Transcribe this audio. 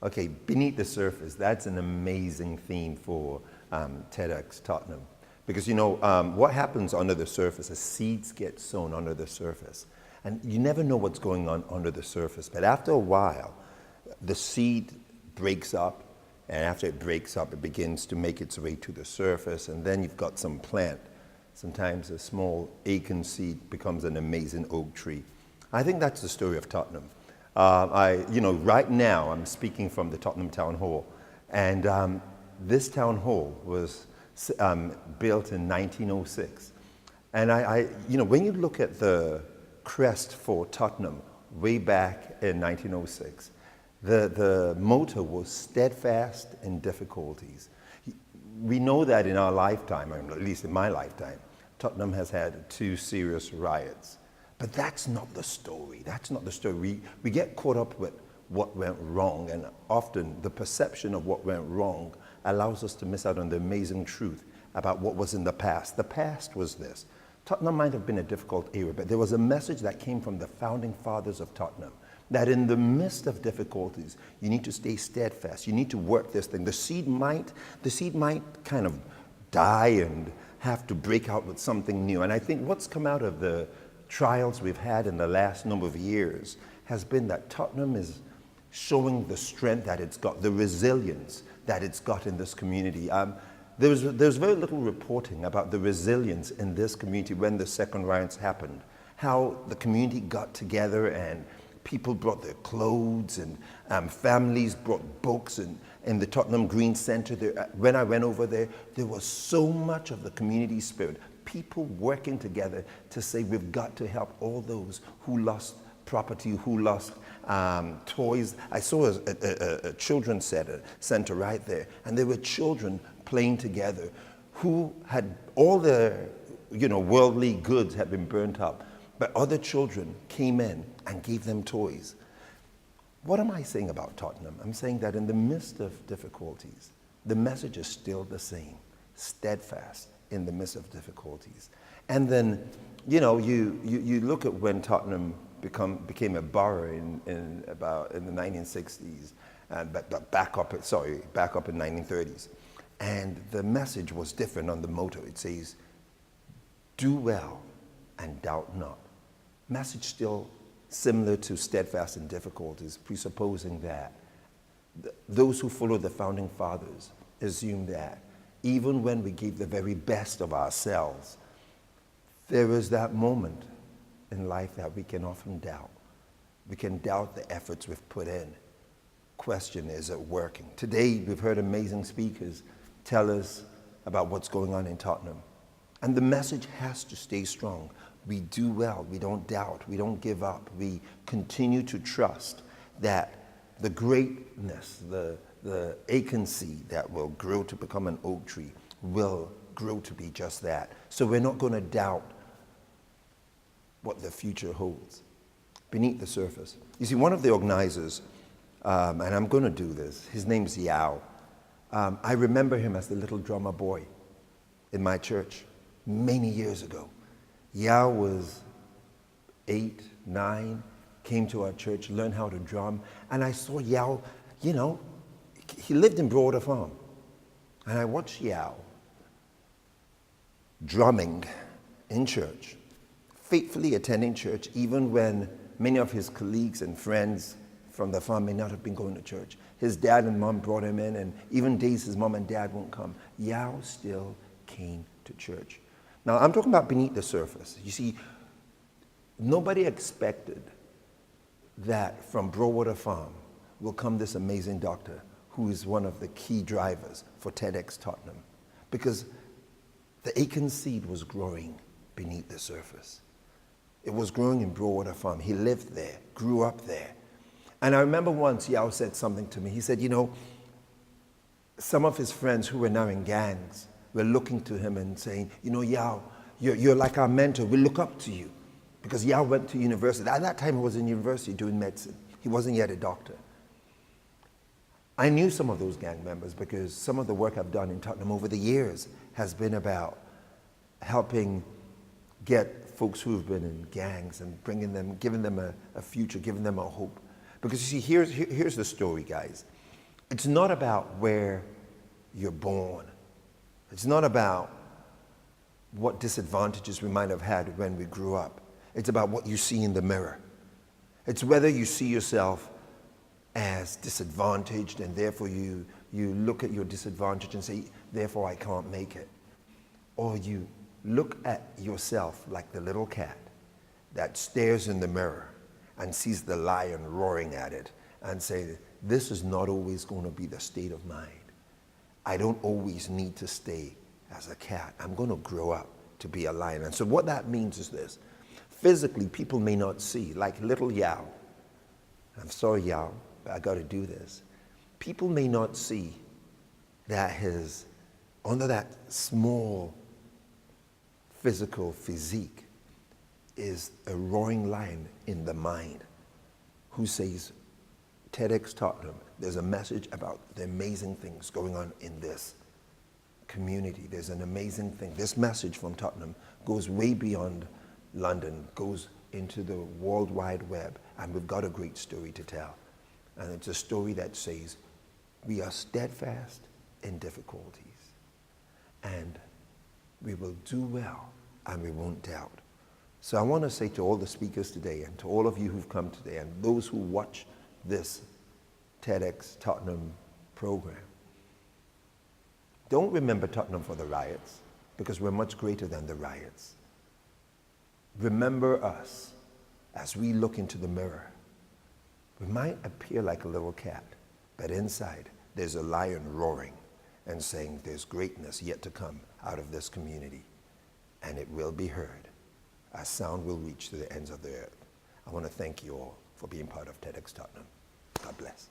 Okay, beneath the surface, that's an amazing theme for TEDxTottenham. Because what happens under the surface is seeds get sown under the surface. And you never know what's going on under the surface. But after a while, the seed breaks up. And after it breaks up, it begins to make its way to the surface. And then you've got some plant. Sometimes a small acorn seed becomes an amazing oak tree. I think that's the story of Tottenham. Right now I'm speaking from the Tottenham Town Hall, and this town hall was built in 1906. And when you look at the crest for Tottenham way back in 1906, the motto was steadfast in difficulties. We know that in our lifetime, or at least in my lifetime, Tottenham has had 2 serious riots. But that's not the story. That's not the story. We get caught up with what went wrong, and often the perception of what went wrong allows us to miss out on the amazing truth about what was in the past. The past was this. Tottenham might have been a difficult era, but there was a message that came from the founding fathers of Tottenham that in the midst of difficulties, you need to stay steadfast. You need to work this thing. The seed might kind of die and have to break out with something new. And I think what's come out of the trials we've had in the last number of years has been that Tottenham is showing the strength that it's got, the resilience that it's got in this community. There's very little reporting about the resilience in this community when the second riots happened, how the community got together and people brought their clothes and families brought books, and in the Tottenham Green Centre, when I went over there, there was so much of the community spirit. People working together to say we've got to help all those who lost property, who lost toys. I saw a children's center right there, and there were children playing together who had all their worldly goods had been burnt up, but other children came in and gave them toys. What am I saying about Tottenham? I'm saying that in the midst of difficulties, the message is still the same: steadfast in the midst of difficulties. And then, you look at when Tottenham became a borough in the 1960s, but back up in 1930s. And the message was different on the motto. It says, "Do well and doubt not." Message still similar to steadfast in difficulties, presupposing that those who follow the founding fathers assume that even when we give the very best of ourselves, there is that moment in life that we can often doubt. We can doubt the efforts we've put in. Question, is it working? Today, we've heard amazing speakers tell us about what's going on in Tottenham. And the message has to stay strong. We do well, we don't doubt, we don't give up. We continue to trust that the greatness, the acorn seed that will grow to become an oak tree will grow to be just that. So we're not going to doubt what the future holds. Beneath the surface. You see, one of the organizers, and I'm going to do this, his name's Yao. I remember him as the little drummer boy in my church many years ago. Yao was 8, 9, came to our church, learned how to drum, and I saw Yao, he lived in Broadwater Farm. And I watched Yao drumming in church, faithfully attending church, even when many of his colleagues and friends from the farm may not have been going to church. His dad and mom brought him in, and even days his mom and dad won't come, Yao still came to church. Now, I'm talking about beneath the surface. You see, nobody expected that from Broadwater Farm will come this amazing doctor who is one of the key drivers for TEDxTottenham, because the acorn seed was growing beneath the surface. It was growing in Broadwater Farm. He lived there, grew up there. And I remember once Yao said something to me. He said, some of his friends who were now in gangs were looking to him and saying, Yao, you're like our mentor. We look up to you. Because Yao went to university. At that time, he was in university doing medicine. He wasn't yet a doctor. I knew some of those gang members because some of the work I've done in Tottenham over the years has been about helping get folks who've been in gangs and giving them a future, giving them a hope. Because you see, here's the story, guys. It's not about where you're born. It's not about what disadvantages we might have had when we grew up. It's about what you see in the mirror. It's whether you see yourself as disadvantaged and therefore you look at your disadvantage and say, therefore I can't make it. Or you look at yourself like the little cat that stares in the mirror and sees the lion roaring at it and say, this is not always going to be the state of mind. I don't always need to stay as a cat. I'm going to grow up to be a lion. And so what that means is this. Physically, people may not see, like little Yao. I'm sorry, Yao, but I got to do this. People may not see that under that small physical physique is a roaring lion in the mind who says, TEDxTottenham, there's a message about the amazing things going on in this community. There's an amazing thing. This message from Tottenham goes way beyond London, goes into the World Wide Web, and we've got a great story to tell. And it's a story that says, we are steadfast in difficulties, and we will do well, and we won't doubt. So I want to say to all the speakers today, and to all of you who've come today, and those who watch this TEDxTottenham program, don't remember Tottenham for the riots, because we're much greater than the riots. Remember us as we look into the mirror. We might appear like a little cat, but inside there's a lion roaring and saying there's greatness yet to come out of this community, and it will be heard. Our sound will reach to the ends of the earth. I want to thank you all for being part of TEDxTottenham. God bless.